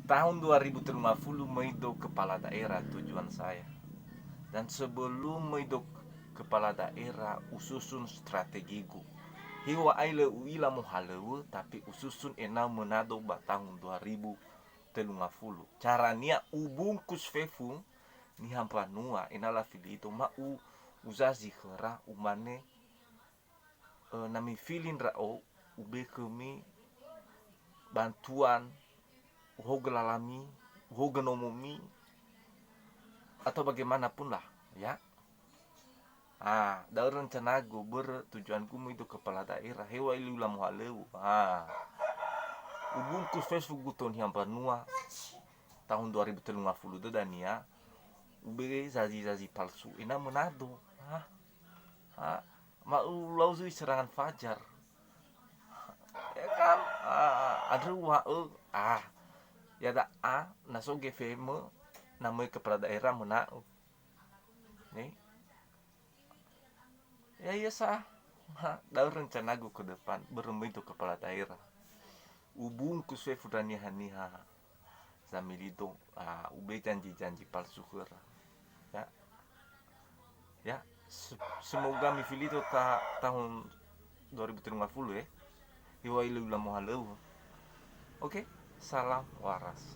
Tahun 2050 maido kepala daerah tujuan saya. Dan sebelum maido kepala daerah ususun strategiku. Hiwa aile uila muhalewu tapi ususun enam menado ba tahun 2030. Caranya ubungkus fefung ni hampanua inala filito ma uzazi khera umane nami filin rao ube kemi bantuan uhogelalami uhogenomomi atau bagaimanapun lah ya. Dari rencana gue bertujuanku itu kepala daerah hewa ilu lamu haleu. Ubungkus Facebook guton yang panua tahun 2030 itu dan ya ube zazi palsu ina menado. Mau lauzu serangan fajar ya kan. Ada ya da naso GVM namanya kepala daerah menau nih ya iya sah. Dalam rencana gue ke depan beremitu kepala daerah ubungkus fe fudaniha niha zamilito ube janji palsu kera ya ya. Semoga mifilito tahun 2050 ya. Hiwa ilu lamu haleu. Oke, salam waras.